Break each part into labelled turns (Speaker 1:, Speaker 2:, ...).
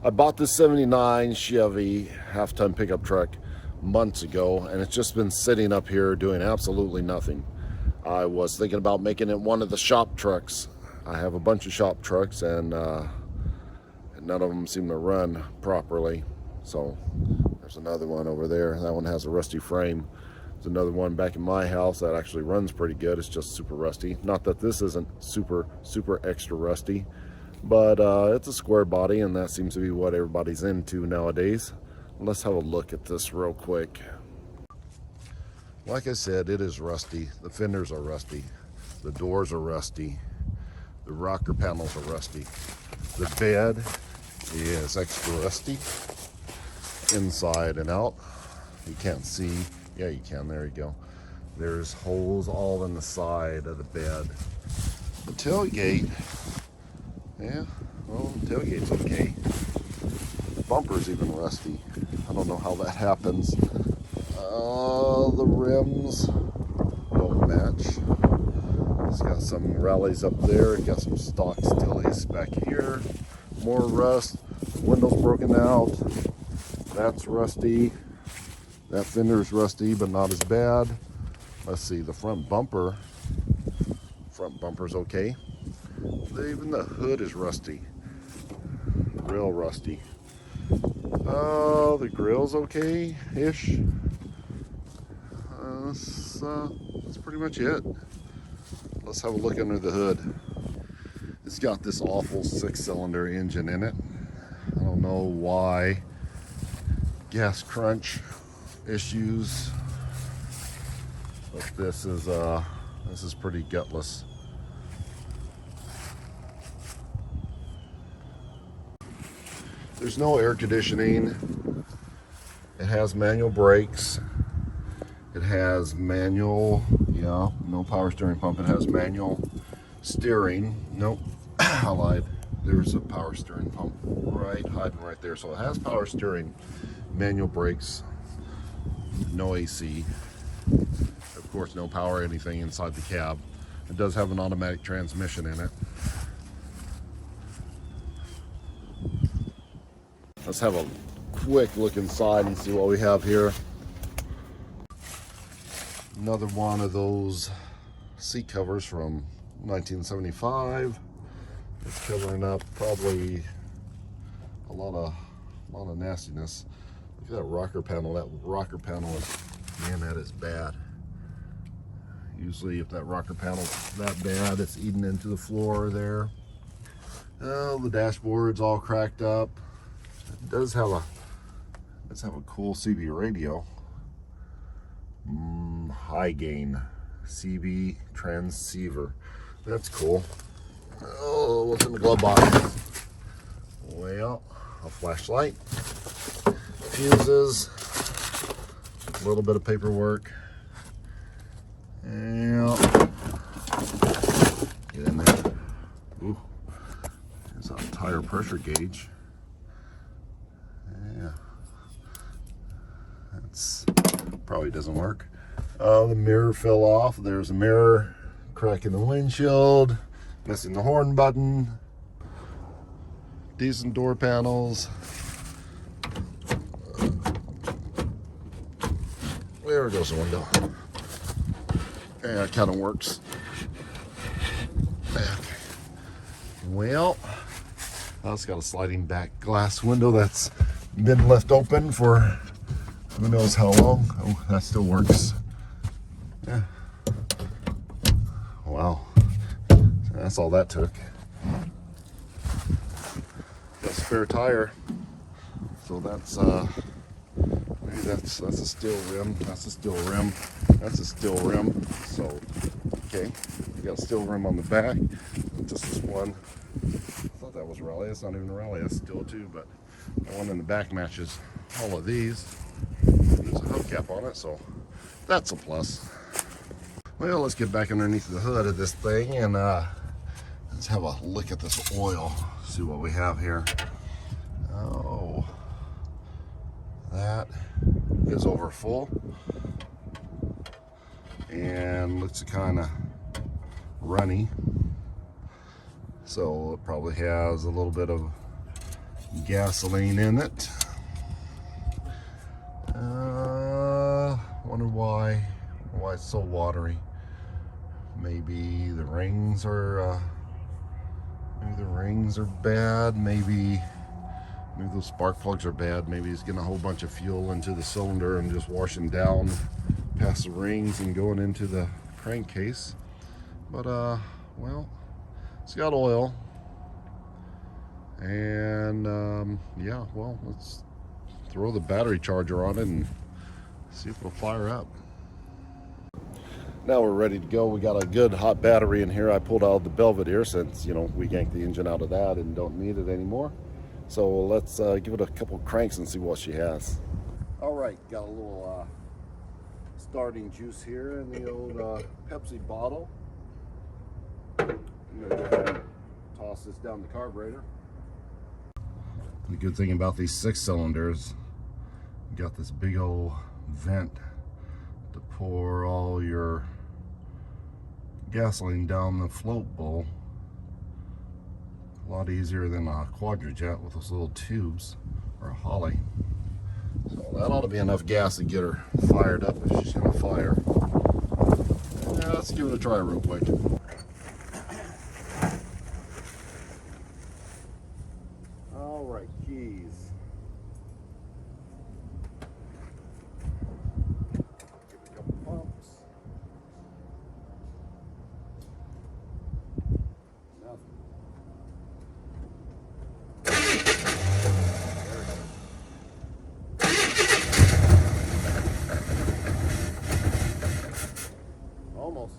Speaker 1: I bought this 79 Chevy half-ton pickup truck months ago, and it's just been sitting up here doing absolutely nothing. I was thinking about making it one of the shop trucks. I have a bunch of shop trucks, and none of them seem to run properly. So there's another one over there. That one has a rusty frame. There's another one back in my house that actually runs pretty good. It's just super rusty. Not that this isn't super extra rusty, but it's a square body, and that seems to be what everybody's into nowadays. Let's have a look at this real quick. Like I said, it is rusty. The fenders are rusty. The doors are rusty. The rocker panels are rusty. The bed is extra rusty inside and out. You can't see. Yeah, you can. There you go. There's holes all in the side of the bed. The tailgate, yeah, well, the tailgate's okay. The bumper's even rusty. I don't know how that happens. The rims don't match. It's got some rallies up there. Got some stock Stillies back here. More rust. Window's broken out. That's rusty. That fender's rusty, but not as bad. Let's see, the front bumper's okay. Even the hood is rusty. Real rusty. The grill's okay-ish. That's pretty much it. Let's have a look under the hood. It's got this awful 6-cylinder engine in it. I don't know why. Gas crunch issues, but this is pretty gutless. There's no air conditioning. It has manual brakes. It has manual, yeah, no power steering pump. It has manual steering. Nope, I lied. There's a power steering pump hiding right there. So it has power steering, manual brakes, no AC. Of course, no power anything inside the cab. It does have an automatic transmission in it. Let's have a quick look inside and see what we have here. Another one of those seat covers from 1975. It's covering up probably a lot of nastiness. Look at that rocker panel. That rocker panel is, man, that is bad. Usually if that rocker panel's that bad, it's eating into the floor there. Oh, the dashboard's all cracked up. It does have a cool CB radio. High gain CB transceiver. That's cool. Oh, what's in the glove box? Well, a flashlight, fuses, a little bit of paperwork. Yeah. Get in there. Ooh, there's a tire pressure gauge. Yeah. That's probably doesn't work. The mirror fell off. There's a mirror crack in the windshield, missing the horn button. Decent door panels. There goes the window. Yeah, it kind of works. Okay. Well, it's got a sliding back glass window that's been left open for who knows how long. Oh, that still works. Yeah. Wow. That's all that took. Got a spare tire. So that's maybe that's a steel rim. That's a steel rim. That's a steel rim. So okay. You got a steel rim on the back. Just this one. I thought that was rally. It's not even a rally, that's steel too, but the one in the back matches all of these. There's a hubcap on it, so that's a plus. Well, let's get back underneath the hood of this thing and let's have a look at this oil. See what we have here. Oh, that is over full and looks kind of runny. So it probably has a little bit of gasoline in it. Wonder why it's so watery. Maybe the rings are bad. Maybe those spark plugs are bad. Maybe he's getting a whole bunch of fuel into the cylinder and just washing down past the rings and going into the crankcase. But well, it's got oil. And yeah, well, let's throw the battery charger on it and see if it'll fire up. Now we're ready to go. We got a good hot battery in here. I pulled out the Belvedere since, you know, we yanked the engine out of that and don't need it anymore. So let's give it a couple cranks and see what she has. All right, got a little starting juice here in the old Pepsi bottle. I'm gonna go ahead and toss this down the carburetor. The good thing about these 6 cylinders, you got this big old vent to pour all your gasoline down the float bowl. A lot easier than a quadrajet with those little tubes, or a Holly. So that ought to be enough gas to get her fired up if she's gonna fire. Yeah, let's give it a try real quick. All right, keys. Give it a couple pumps. Nothing. Almost.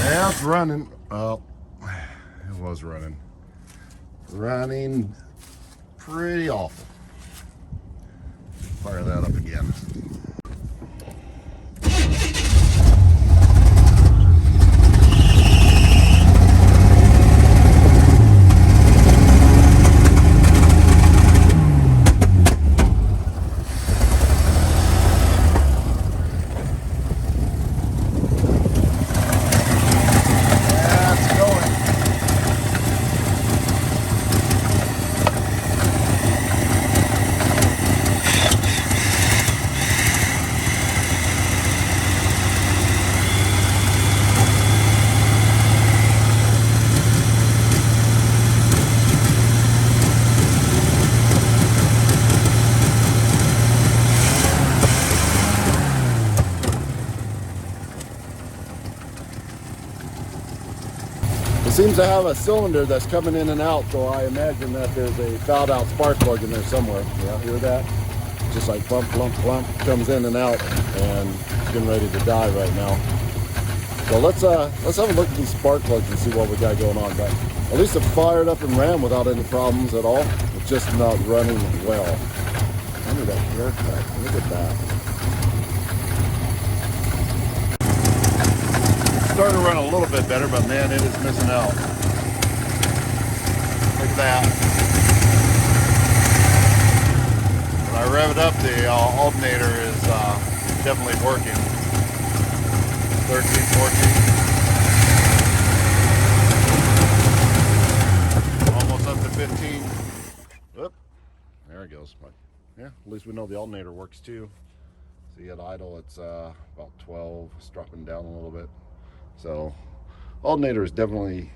Speaker 1: Yeah, it's running. Well, it was running. Running pretty awful. Fire that up again. It seems to have a cylinder that's coming in and out, so I imagine that there's a fouled out spark plug in there somewhere. Yeah, hear that? Just like plump, plump, plump, comes in and out, and it's getting ready to die right now. So let's have a look at these spark plugs and see what we got going on. But at least it fired up and ran without any problems at all. It's just not running well. Look at that haircut. Look at that. Starting to run a little bit better, but man, it is missing out. Look at that. When I rev it up, the alternator is definitely working. 13, 14. Almost up to 15. Oop. There it goes. But yeah, at least we know the alternator works too. See at idle, it's about 12. It's dropping down a little bit. So alternator is definitely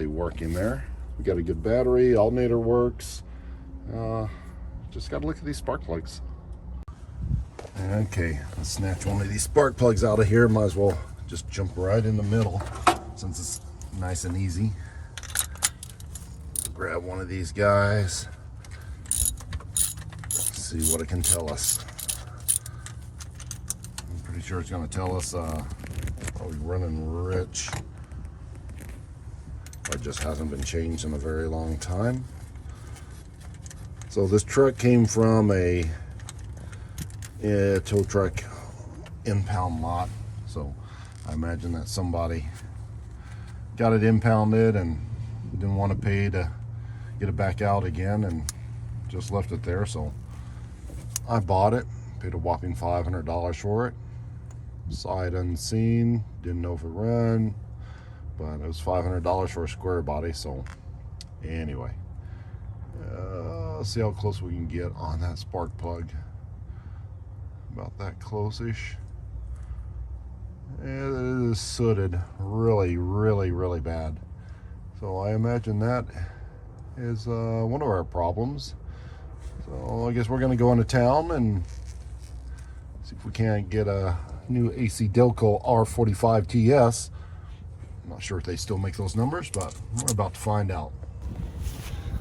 Speaker 1: working there. We got a good battery, alternator works. Just got to look at these spark plugs. Okay, let's snatch one of these spark plugs out of here. Might as well just jump right in the middle since it's nice and easy. Grab one of these guys. See what it can tell us. I'm pretty sure it's going to tell us probably running rich. It just hasn't been changed in a very long time. So this truck came from a tow truck impound lot. So I imagine that somebody got it impounded and didn't want to pay to get it back out again and just left it there. So I bought it, paid a whopping $500 for it. Sight unseen, didn't know if it ran, but it was $500 for a square body. So anyway, let's see how close we can get on that spark plug. About that close-ish. It is sooted really, really, really bad. So I imagine that is one of our problems. So I guess we're going to go into town and see if we can't get a new AC Delco R45 TS. I'm not sure if they still make those numbers, but we're about to find out.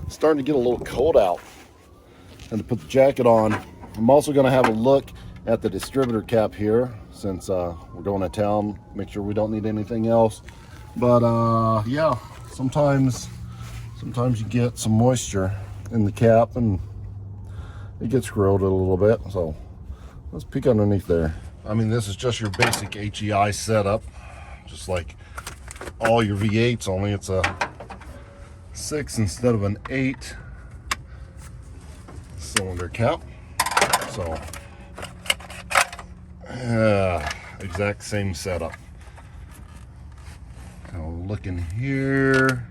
Speaker 1: It's starting to get a little cold out, and to put the jacket on. I'm also going to have a look at the distributor cap here, since we're going to town, make sure we don't need anything else. But yeah, sometimes you get some moisture in the cap and it gets corroded a little bit. So let's peek underneath there. I mean, this is just your basic HEI setup, just like all your V8s, only it's a 6 instead of an 8 cylinder cap. So exact same setup. Now look in here,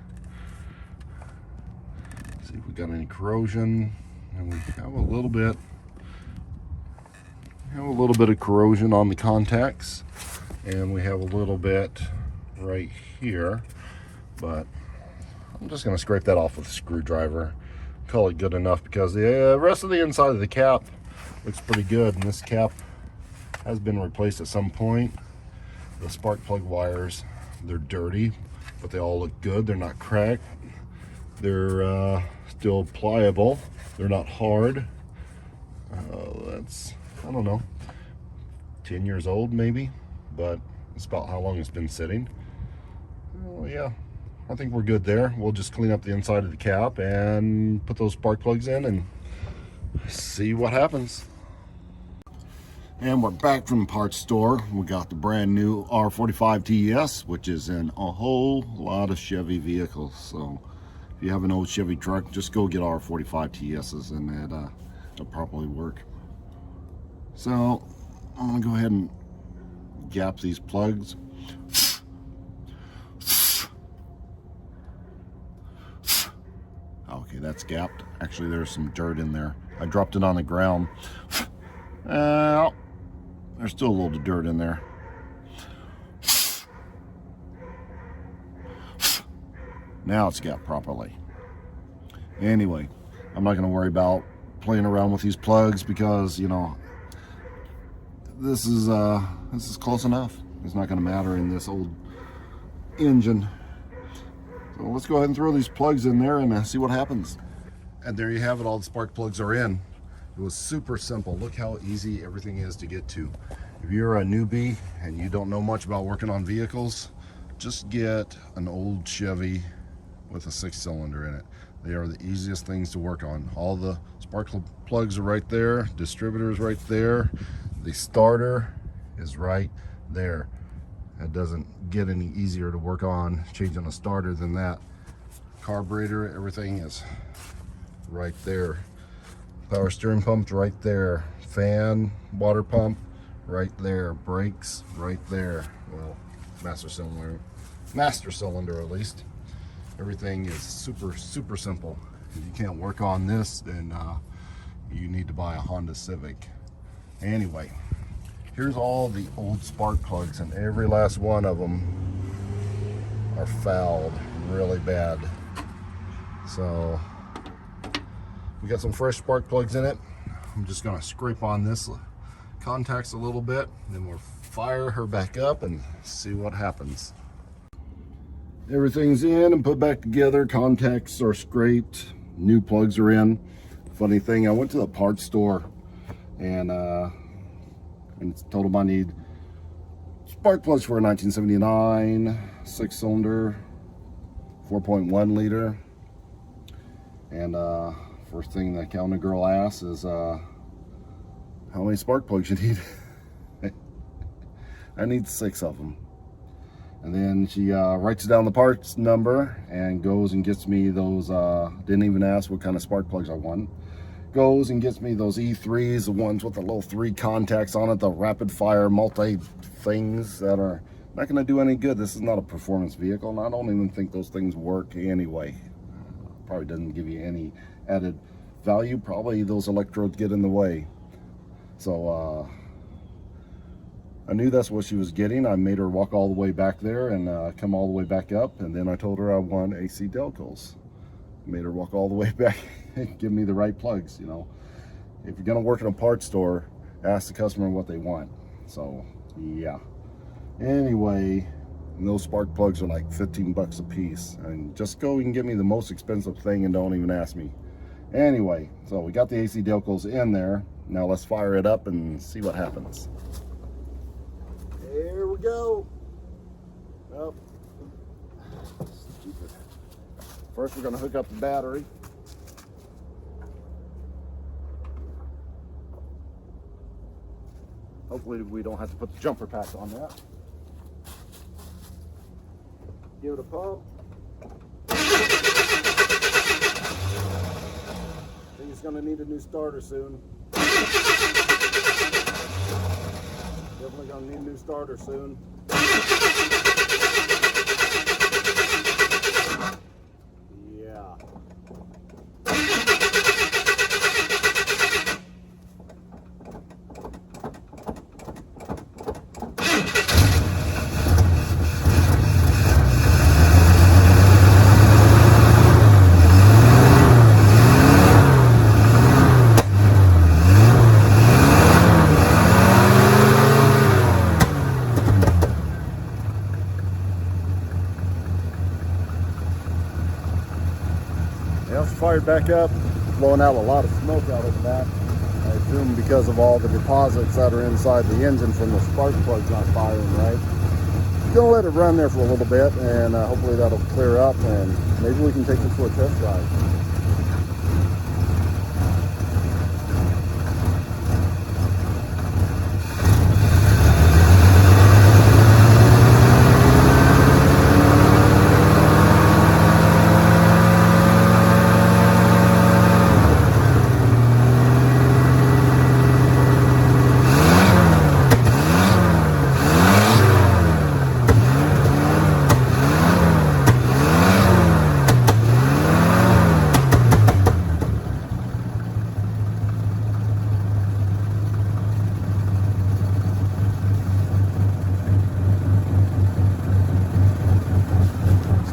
Speaker 1: see if we got any corrosion, and we have a little bit of corrosion on the contacts, and we have a little bit right here, but I'm just going to scrape that off with a screwdriver, call it good enough, because the rest of the inside of the cap looks pretty good, and this cap has been replaced at some point. The spark plug wires, they're dirty, but they all look good. They're not cracked. They're still pliable. They're not hard. That's, I don't know, 10 years old maybe, but it's about how long it's been sitting. Well, yeah, I think we're good there. We'll just clean up the inside of the cap and put those spark plugs in and see what happens. And we're back from the parts store. We got the brand new R45 TS, which is in a whole lot of Chevy vehicles. So if you have an old Chevy truck, just go get R45 TSs and it'll probably work. So I'm gonna go ahead and gap these plugs. Okay, that's gapped. Actually, there's some dirt in there. I dropped it on the ground. There's still a little dirt in there. Now it's gapped properly. Anyway, I'm not going to worry about playing around with these plugs, because, you know, this is close enough. It's not going to matter in this old engine. So let's go ahead and throw these plugs in there and see what happens. And there you have it. All the spark plugs are in. It was super simple. Look how easy everything is to get to. If you're a newbie and you don't know much about working on vehicles, just get an old Chevy with a 6-cylinder in it. They are the easiest things to work on. All the spark plugs are right there. Distributor is right there. The starter is right there. It doesn't get any easier to work on changing a starter than that. Carburetor, everything is right there. Power steering pump's right there. Fan, water pump, right there. Brakes, right there. Well, master cylinder at least. Everything is super simple. If you can't work on this, then you need to buy a Honda Civic. Anyway, here's all the old spark plugs, and every last one of them are fouled really bad. So we got some fresh spark plugs in it. I'm just gonna scrape on this contacts a little bit, then we'll fire her back up and see what happens. Everything's in and put back together. Contacts are scraped, new plugs are in. Funny thing, I went to the parts store and told them I need spark plugs for a 1979 6-cylinder 4.1 liter, and first thing the counter girl asks is how many spark plugs you need.
Speaker 2: I need 6 of them. And then she writes down the parts number and goes and gets me those, didn't even ask what kind of spark plugs I want. Goes and gets me those E3s, the ones with the little 3 contacts on it, the rapid fire multi things that are not going to do any good. This is not a performance vehicle, and I don't even think those things work anyway. Probably doesn't give you any added value. Probably those electrodes get in the way. So I knew that's what she was getting. I made her walk all the way back there and come all the way back up, and then I told her I want AC Delcos. Made her walk all the way back and give me the right plugs. You know, if you're gonna work in a parts store, ask the customer what they want. So yeah. Anyway, those spark plugs are like 15 bucks a piece, and just go and get me the most expensive thing and don't even ask me. Anyway, so we got the AC Delcos in there. Now let's fire it up and see what happens. Here we go. Oh. Stupid. First we're going to hook up the battery. Hopefully we don't have to put the jumper pack on that. Give it a pump. I think it's going to need a new starter soon. Definitely going to need a new starter soon. Yeah. Fired back up, blowing out a lot of smoke out of the back. I assume because of all the deposits that are inside the engine from the spark plugs not firing right. Gonna let it run there for a little bit, and hopefully that'll clear up, and maybe we can take this for a test drive.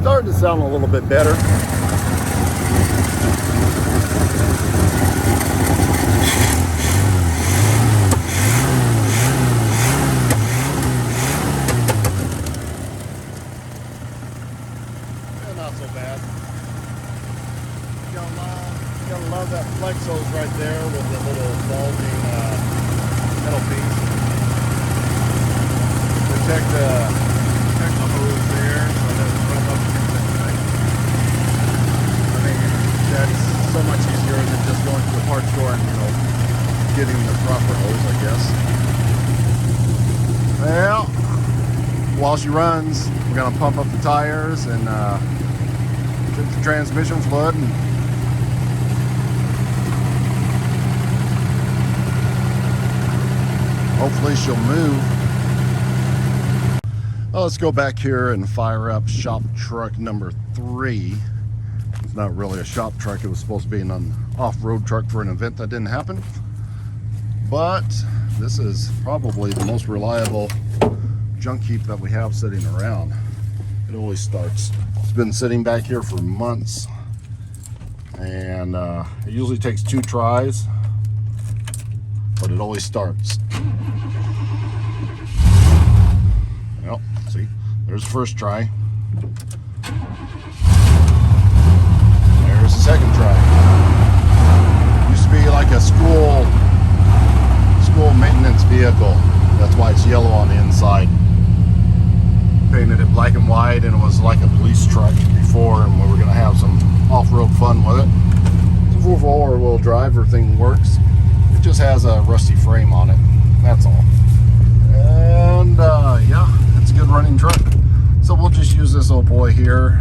Speaker 2: Starting to sound a little bit better. Not so bad. Gotta love that flex hose right there with the little bulging metal piece. Protect the hose there so it doesn't run up against it tonight. I think that's so much easier than just going to the parts store and, you know, getting the proper hose, I guess. Well, while she runs, we're gonna pump up the tires and get the transmission fluid, and hopefully she'll move. Well, let's go back here and fire up shop truck number 3. It's not really a shop truck. It was supposed to be an off-road truck for an event that didn't happen. But this is probably the most reliable junk heap that we have sitting around. It always starts. It's been sitting back here for months, and it usually takes 2 tries, but it always starts. Well, see, there's the first try. There's the second try. Used to be like a school maintenance vehicle. That's why it's yellow on the inside. Painted it black and white, and it was like a police truck before, and we were going to have some off-road fun with it. It's a 4-wheel drive, everything works. It just has a rusty frame on it, that's all. And yeah, it's a good running truck. So we'll just use this old boy here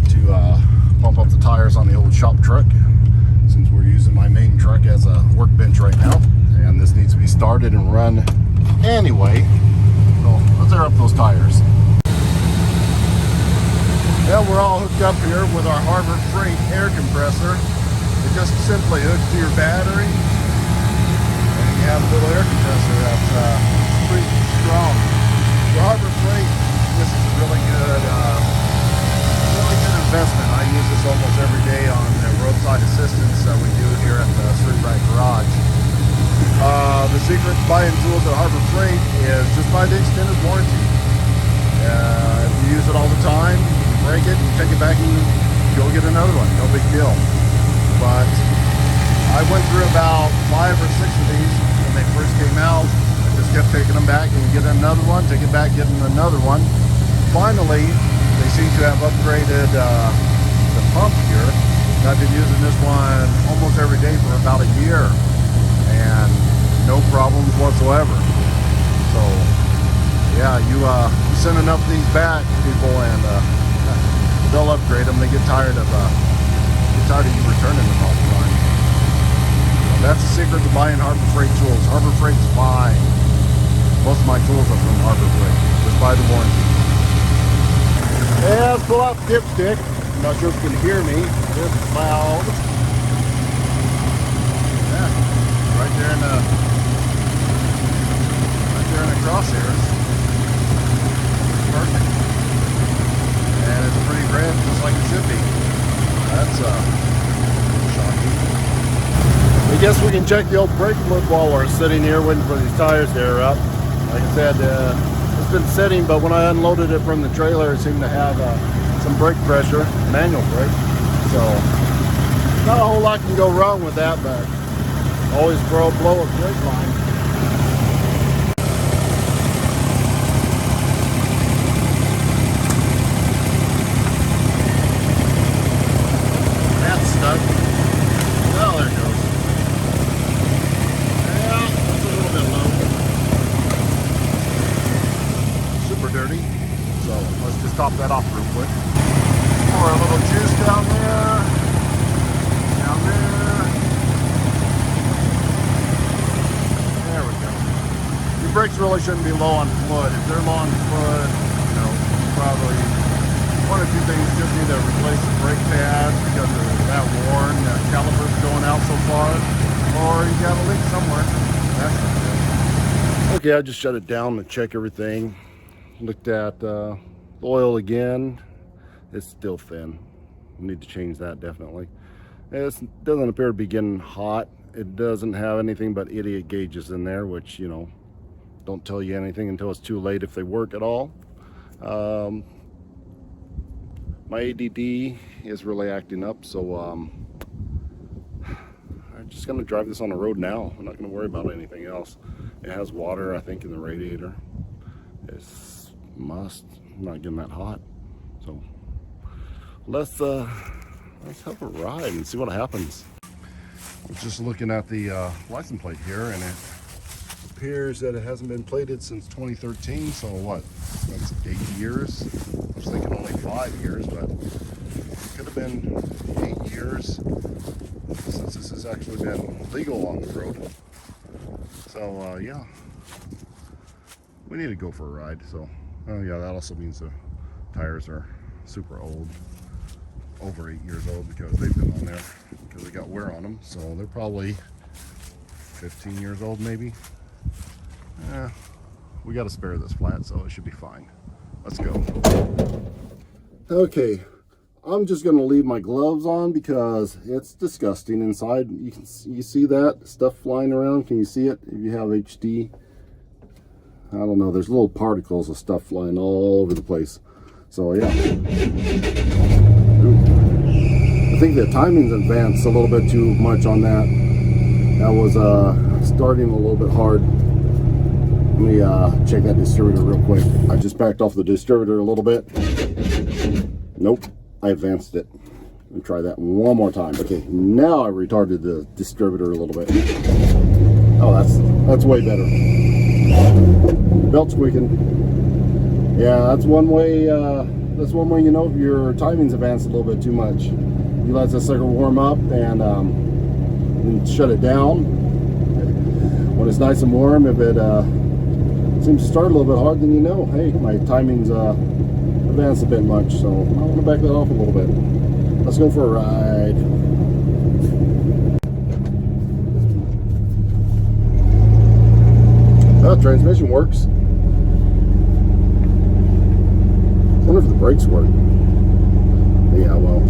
Speaker 2: to pump up the tires on the old shop truck, since we're using my main truck as a workbench right now, and this needs to be started and run anyway. So let's air up those tires. Well, we're all hooked up here with our Harbor Freight air compressor. It just simply hooks to your battery, and you have a little air compressor that's pretty strong. For Harbor Freight, this is a really good investment. I use this almost every day on the roadside assistance that we do here at the Street Right Garage. The secret to buying tools at Harbor Freight is just buy the extended warranty. If you use it all the time, you break it, you take it back and go get another one. No big deal. But I went through about 5 or 6 of these when they first came out. I just kept taking them back and get another one, take it back, getting another one. Finally, they seem to have upgraded the pump here. I've been using this one almost every day for about a year, and no problems whatsoever. So yeah, you send enough of these back, people, and they'll upgrade them. They get tired of you returning them all the time. So that's the secret to buying Harbor Freight tools. Harbor Freight's fine. Most of my tools are from Harbor Freight. Just buy the warranty. Yeah, let's pull out the dipstick. I'm not sure if you can hear me. It's loud. Yeah, right there in the crosshairs. Perfect. And it's pretty red, just like it should be. That's shocking. I guess we can check the old brake fluid while we're sitting here waiting for these tires to air up. Like I said, it's been sitting, but when I unloaded it from the trailer, it seemed to have some brake pressure, manual brake. So not a whole lot can go wrong with that, but always blow a brake line. That's stuck. Well, there it goes. Yeah, that's a little bit low. Super dirty. So let's just top that off real quick. Pour a little juice down there. Down there. There we go. Your brakes really shouldn't be low on fluid. If they're low on fluid, you know, probably one or two things. Just need to replace the brake pads because of that worn. The caliper's going out so far. Or you got a leak somewhere. That's not good. Okay, I just shut it down to check everything. Looked at the oil again. It's still thin. We need to change that definitely. It doesn't appear to be getting hot. It doesn't have anything but idiot gauges in there, which, you know, don't tell you anything until it's too late if they work at all. My ADD is really acting up, so I'm just gonna drive this on the road now. I'm not gonna worry about anything else. It has water, I think, in the radiator. It's not getting that hot. So let's have a ride and see what happens. I was just looking at the license plate here, and it appears that it hasn't been plated since 2013. So what? That's 8 years. I was thinking only 5 years, but it could have been 8 years since this has actually been legal on the road. So yeah, we need to go for a ride. So yeah, that also means the tires are super old, over 8 years old, because they've been on there because they got wear on them. So they're probably 15 years old maybe. We got to spare this flat, so it should be fine. Let's go. Okay, I'm just gonna leave my gloves on because it's disgusting inside. You see that stuff flying around? Can you see it? If you have HD, I don't know, there's little particles of stuff flying all over the place. So yeah. Ooh. I think the timing's advanced a little bit too much on that. That was starting a little bit hard. Let me check that distributor real quick. I just backed off the distributor a little bit. Nope, I advanced it. Let me try that one more time. Okay, now I retarded the distributor a little bit. Oh, that's way better. Belt squeaking. Yeah, that's one way. That's one way you know if your timing's advanced a little bit too much. You let this sucker warm up and shut it down. When it's nice and warm, if it seems to start a little bit hard, then you know, hey, my timing's advanced a bit much. So I want to back that off a little bit. Let's go for a ride. Oh, transmission works. I wonder if the brakes work. Yeah, well,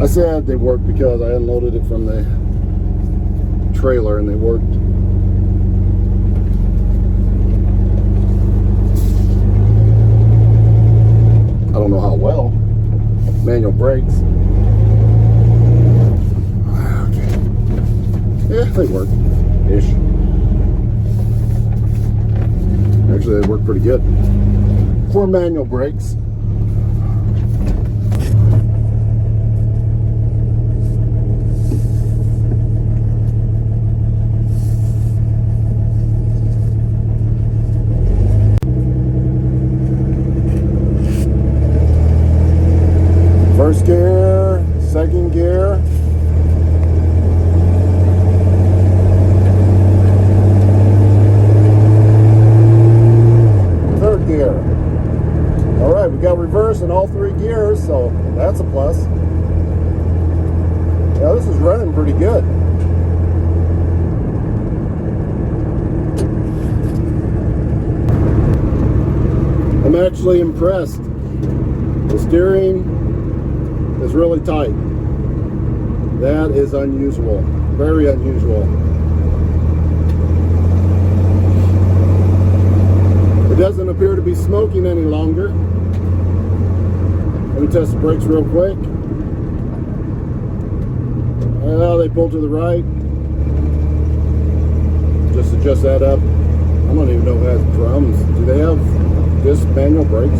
Speaker 2: I said they worked because I unloaded it from the trailer and they worked. I don't know how well. Manual brakes. Okay. Yeah, they work. Ish. Actually, they work pretty good. For manual brakes. First gear, second gear. Third gear. All right, we got reverse in all three gears, so that's a plus. Yeah, this is running pretty good. I'm actually impressed. The steering is really tight. That is unusual, very unusual. It doesn't appear to be smoking any longer. Let me test the brakes real quick. Well, they pull to the right. Just adjust that up. I don't even know who has drums. Do they have just manual brakes? I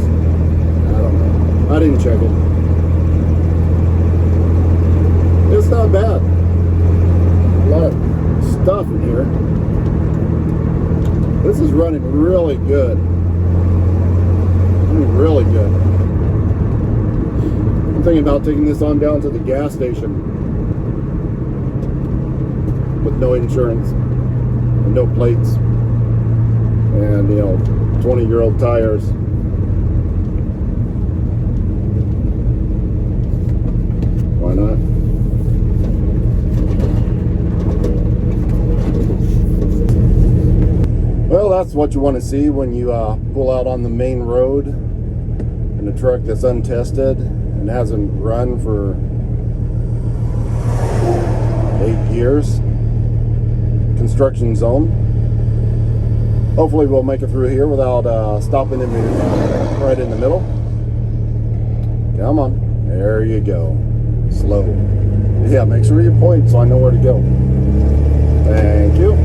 Speaker 2: don't know. I didn't check it. It's not bad. A lot of stuff in here. This is running really good. I mean, really good. I'm thinking about taking this on down to the gas station with no insurance and no plates and, you know, 20-year-old tires. Why not? Well, that's what you want to see when you pull out on the main road in a truck that's untested and hasn't run for 8 years. Construction zone. Hopefully we'll make it through here without stopping in right in the middle. Come on. There you go. Slow. Yeah, make sure you point so I know where to go. Thank you.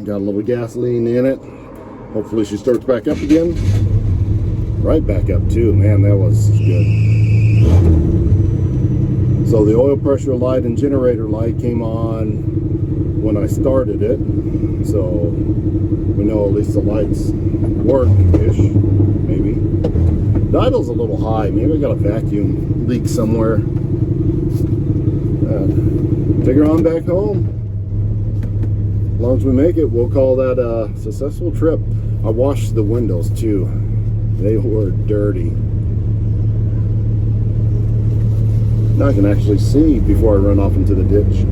Speaker 2: Got a little gasoline in it. Hopefully she starts back up again. Right back up too. Man, that was good. So the oil pressure light and generator light came on when I started it. So we know at least the lights work-ish, maybe. The idle's a little high. Maybe I got a vacuum leak somewhere. Take her on back home. As long as we make it, we'll call that a successful trip. I washed the windows too. They were dirty. Now I can actually see before I run off into the ditch.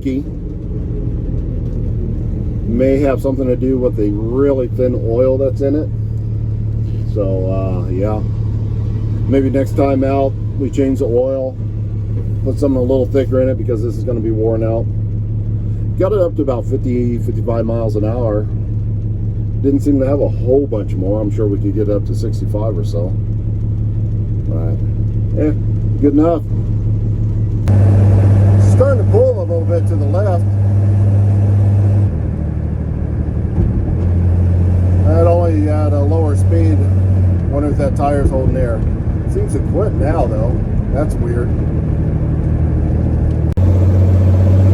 Speaker 2: leaky. May have something to do with the really thin oil that's in it. So yeah, maybe next time out we change the oil, put something a little thicker in it, because this is going to be worn out. Got it up to about 50-55 miles an hour. Didn't seem to have a whole bunch more. I'm sure we could get up to 65 or so. But yeah, good enough. Starting to pull a little bit to the left. That only at a lower speed. Wonder if that tire's holding air. Seems to quit now though. That's weird.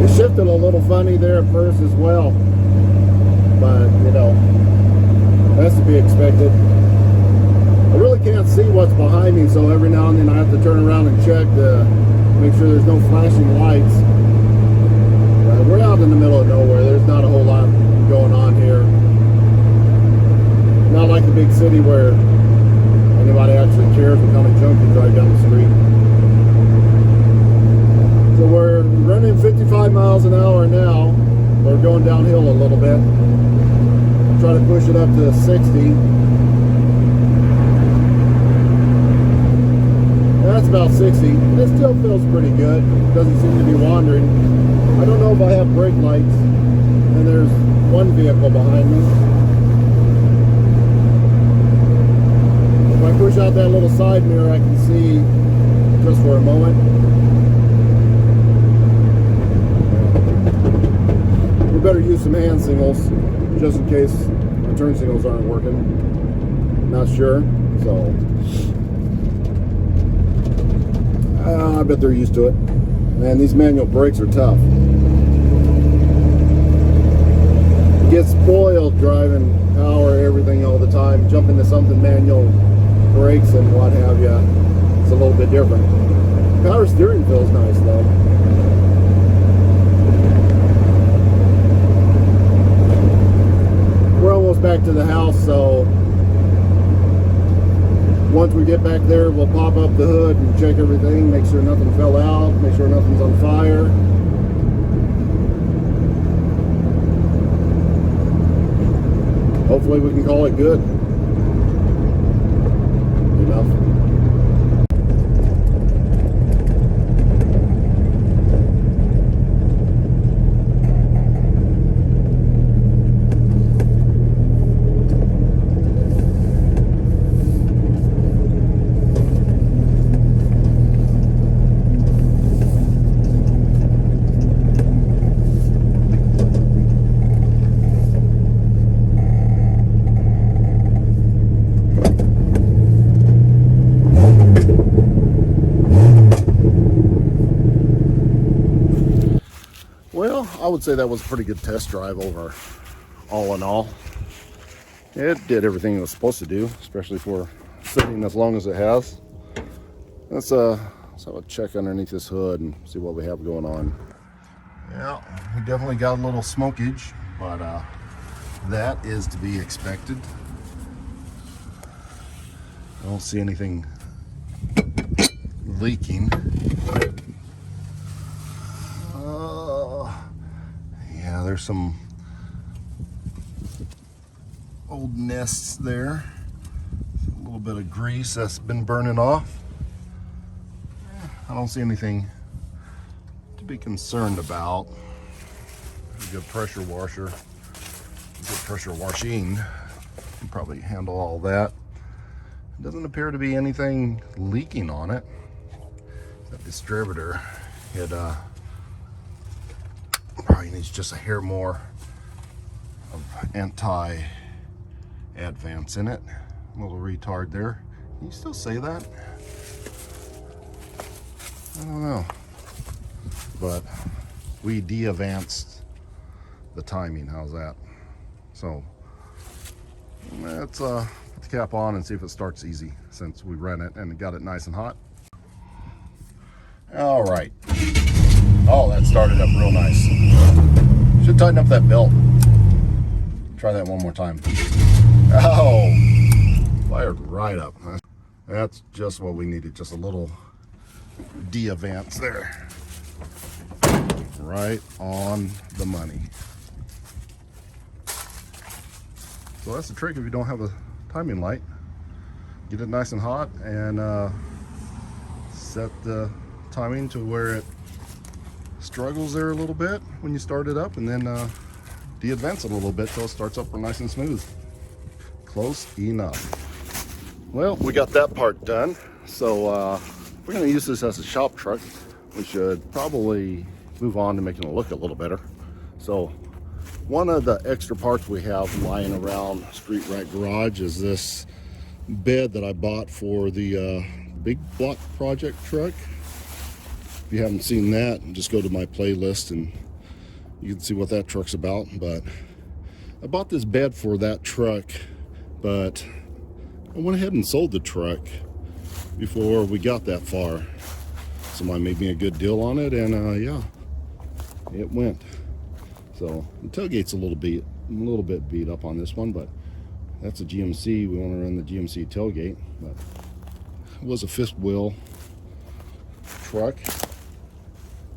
Speaker 2: It shifted a little funny there at first as well, but you know, that's to be expected. I really can't see what's behind me, so every now and then I have to turn around and check to make sure there's no flashing lights. We're out in the middle of nowhere. There's not a whole lot going on here. Not like the big city where anybody actually cares what kind of junk you drive down the street. So we're running 55 miles an hour now. We're going downhill a little bit. Try to push it up to 60. That's about 60. It still feels pretty good. Doesn't seem to be wandering. I don't know if I have brake lights. And there's one vehicle behind me. If I push out that little side mirror, I can see just for a moment. We better use some hand signals just in case the turn signals aren't working. Not sure. So I bet they're used to it. Man, these manual brakes are tough. You get spoiled driving power, everything all the time. Jump into something manual brakes and what have you. It's a little bit different. Power steering feels nice though. We're almost back to the house, so once we get back there, we'll pop up the hood and check everything, make sure nothing fell out, make sure nothing's on fire. Hopefully we can call it good. Enough. Well, I would say that was a pretty good test drive over all in all. It did everything it was supposed to do, especially for sitting as long as it has. Let's have a check underneath this hood and see what we have going on. Yeah, we definitely got a little smokage, but that is to be expected. I don't see anything leaking. Yeah, there's some old nests there. A little bit of grease that's been burning off. I don't see anything to be concerned about. A good pressure washer, good pressure washing can probably handle all that. It doesn't appear to be anything leaking on it. That distributor, it probably needs just a hair more of anti-advance in it. A little retard there. Can you still say that? I don't know. But we de-advanced the timing. How's that? So let's put the cap on and see if it starts easy, since we ran it and got it nice and hot. All right. Oh, that started up real nice. Should tighten up that belt. Try that one more time. Oh, fired right up. That's just what we needed, just a little de-advance there.
Speaker 1: Right on the money. So that's the trick if you don't have a timing light. Get it nice and hot and set the timing to where it struggles there a little bit when you start it up, and then de-advance it a little bit till it starts up nice and smooth. Close enough. Well, we got that part done. So we're going to use this as a shop truck. We should probably move on to making it look a little better. So one of the extra parts we have lying around Street Rack Garage is this bed that I bought for the big block project truck. If you haven't seen that, just go to my playlist and you can see what that truck's about. But I bought this bed for that truck, but I went ahead and sold the truck before we got that far. Somebody made me a good deal on it, and yeah, it went. So the tailgate's a little bit beat up on this one, but that's a GMC. We want to run the GMC tailgate, but it was a fifth wheel truck.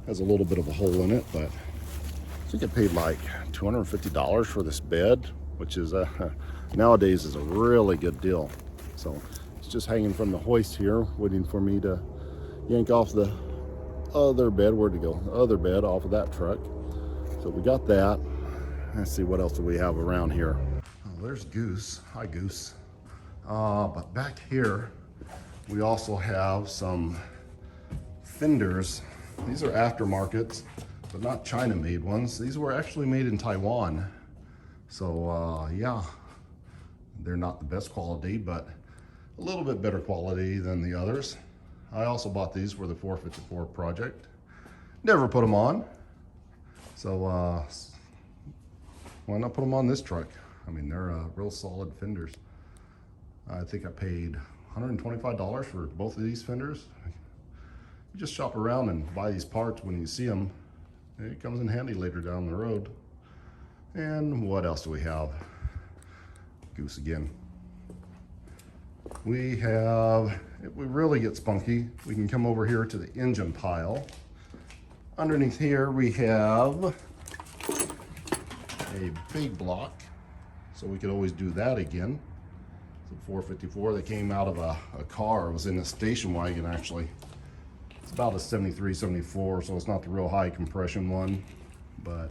Speaker 1: Has a little bit of a hole in it, but I think I paid like $250 for this bed, which is nowadays is a really good deal. So it's just hanging from the hoist here, waiting for me to yank off the other bed. Where'd it go? The other bed off of that truck. So we got that. Let's see, what else do we have around here? Oh, there's Goose. Hi, Goose. But back here, we also have some fenders. These are aftermarkets, but not China-made ones. These were actually made in Taiwan. So yeah, they're not the best quality, but a little bit better quality than the others. I also bought these for the 454 project. Never put them on. So why not put them on this truck? I mean, they're real solid fenders. I think I paid $125 for both of these fenders. You just shop around and buy these parts when you see them. It comes in handy later down the road. And what else do we have? Goose again. We have, if we really get spunky, we can come over here to the engine pile. Underneath here we have a big block, so we could always do that again. It's a 454 that came out of a car. It was in a station wagon actually. It's about a 73, 74, so it's not the real high compression one, but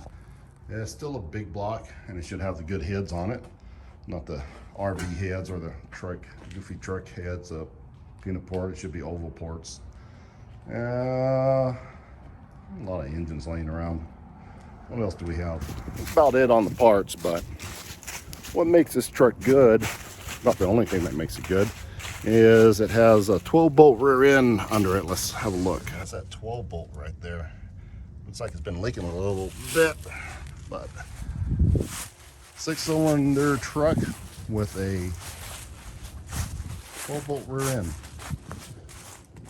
Speaker 1: it's still a big block, and it should have the good heads on it. Not the RV heads or the truck, goofy truck heads, peanut port. It should be oval ports. A lot of engines laying around. What else do we have? That's about it on the parts, but what makes this truck good, not the only thing that makes it good, is it has a 12-bolt rear end under it. Let's have a look. That's that 12-bolt right there. Looks like it's been leaking a little bit, but 6-cylinder truck with a 12-bolt rear end.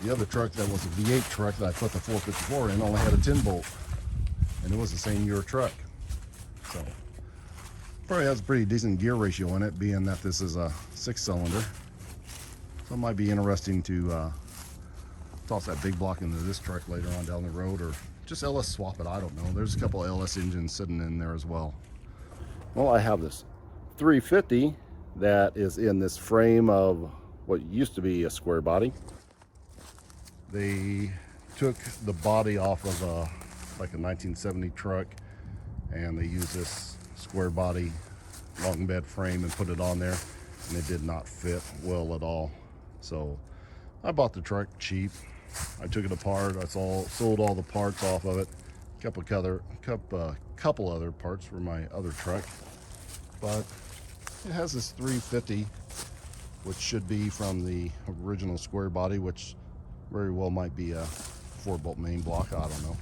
Speaker 1: The other truck that was a V8 truck that I put the 454 in only had a 10-bolt, and it was the same year truck. So probably has a pretty decent gear ratio in it, being that this is a 6-cylinder. So it might be interesting to toss that big block into this truck later on down the road, or just LS swap it. I don't know. There's a couple of LS engines sitting in there as well. Well, I have this 350 that is in this frame of what used to be a square body. They took the body off of like a 1970 truck, and they used this square body long bed frame and put it on there, and it did not fit well at all. So I bought the truck cheap. I took it apart. I sold all the parts off of it. Couple other parts for my other truck, but it has this 350, which should be from the original square body, which very well might be a 4-bolt main block. I don't know.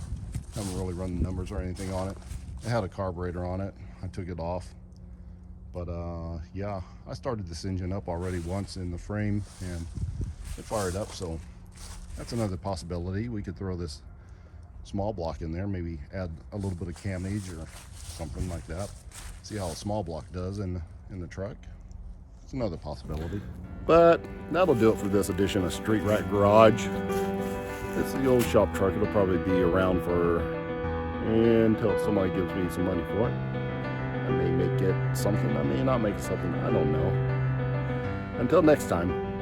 Speaker 1: Haven't really run the numbers or anything on it. It had a carburetor on it. I took it off, but yeah, I started this engine up already once in the frame, and it fired up. So that's another possibility. We could throw this small block in there, maybe add a little bit of camage or something like that. See how a small block does in the truck. It's another possibility. But that'll do it for this edition of Street Rack Garage. It's the old shop truck. It'll probably be around for
Speaker 2: until somebody gives me some money for it. I may make it something, I may not make it something, I don't know. Until next time.